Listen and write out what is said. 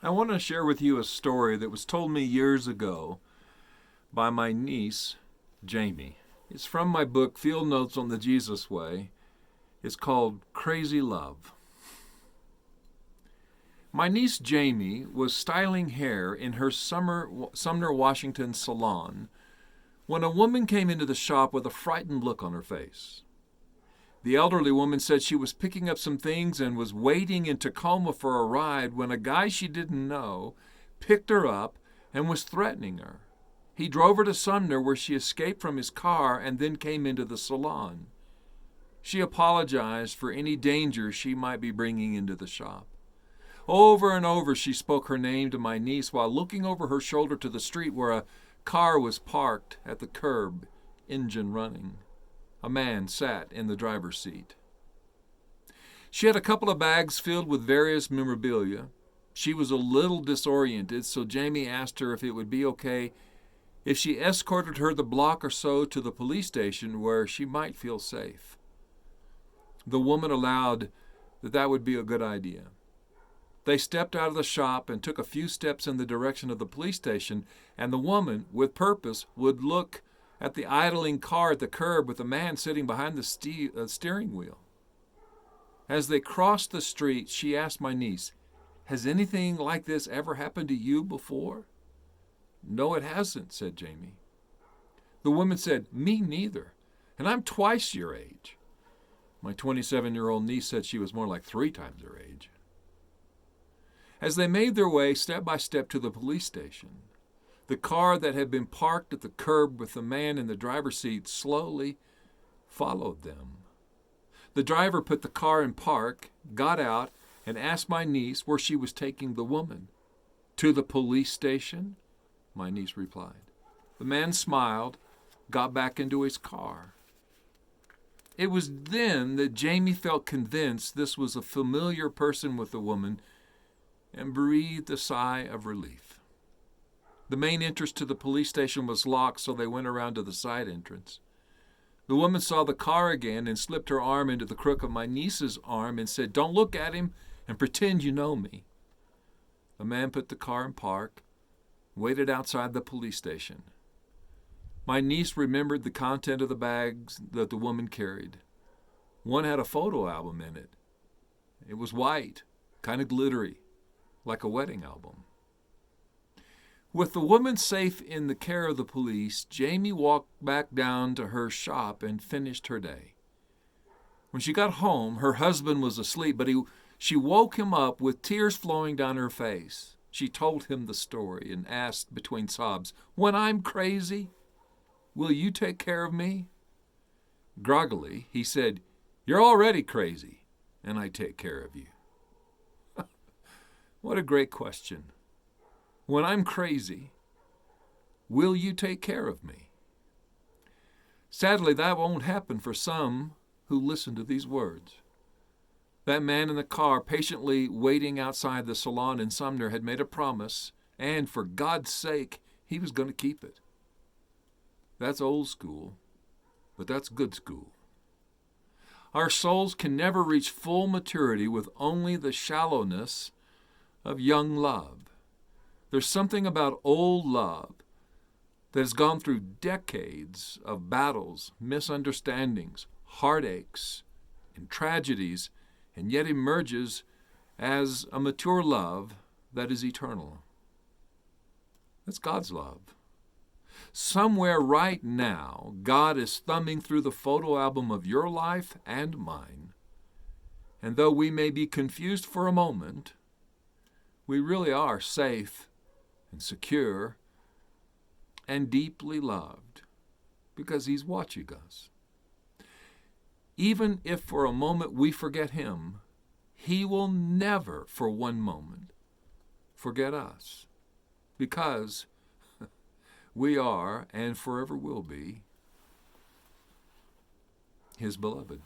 I want to share with you a story that was told me years ago by my niece, Jamie. It's from my book, Field Notes on the Jesus Way. It's called Crazy Love. My niece Jamie was styling hair in her Sumner, Washington salon when a woman came into the shop with a frightened look on her face. The elderly woman said she was picking up some things and was waiting in Tacoma for a ride when a guy she didn't know picked her up and was threatening her. He drove her to Sumner, where she escaped from his car and then came into the salon. She apologized for any danger she might be bringing into the shop. Over and over she spoke her name to my niece while looking over her shoulder to the street where a car was parked at the curb, engine running. A man sat in the driver's seat. She had a couple of bags filled with various memorabilia. She was a little disoriented, so Jamie asked her if it would be okay if she escorted her the block or so to the police station where she might feel safe. The woman allowed that would be a good idea. They stepped out of the shop and took a few steps in the direction of the police station, and the woman, with purpose, would look at the idling car at the curb with a man sitting behind the steering wheel. As they crossed the street, she asked my niece, "Has anything like this ever happened to you before?" "No, it hasn't," said Jamie. The woman said, "Me neither, and I'm twice your age." My 27-year-old niece said she was more like 3 times her age. As they made their way step by step to the police station, the car that had been parked at the curb with the man in the driver's seat slowly followed them. The driver put the car in park, got out, and asked my niece where she was taking the woman. "To the police station," my niece replied. The man smiled, got back into his car. It was then that Jamie felt convinced this was a familiar person with the woman and breathed a sigh of relief. The main entrance to the police station was locked, so they went around to the side entrance. The woman saw the car again and slipped her arm into the crook of my niece's arm and said, "Don't look at him and pretend you know me." The man put the car in park, waited outside the police station. My niece remembered the content of the bags that the woman carried. One had a photo album in it. It was white, kind of glittery, like a wedding album. With the woman safe in the care of the police, Jamie walked back down to her shop and finished her day. When she got home, her husband was asleep, but she woke him up with tears flowing down her face. She told him the story and asked between sobs, "When I'm crazy, will you take care of me?" Groggily, he said, "You're already crazy, and I take care of you." What a great question. When I'm crazy, will you take care of me? Sadly, that won't happen for some who listen to these words. That man in the car, patiently waiting outside the salon in Sumner, had made a promise, and for God's sake, he was going to keep it. That's old school, but that's good school. Our souls can never reach full maturity with only the shallowness of young love. There's something about old love that has gone through decades of battles, misunderstandings, heartaches, and tragedies, and yet emerges as a mature love that is eternal. That's God's love. Somewhere right now, God is thumbing through the photo album of your life and mine. And though we may be confused for a moment, we really are safe and secure and deeply loved because He's watching us. Even if for a moment we forget Him, He will never for one moment forget us because we are and forever will be His beloved.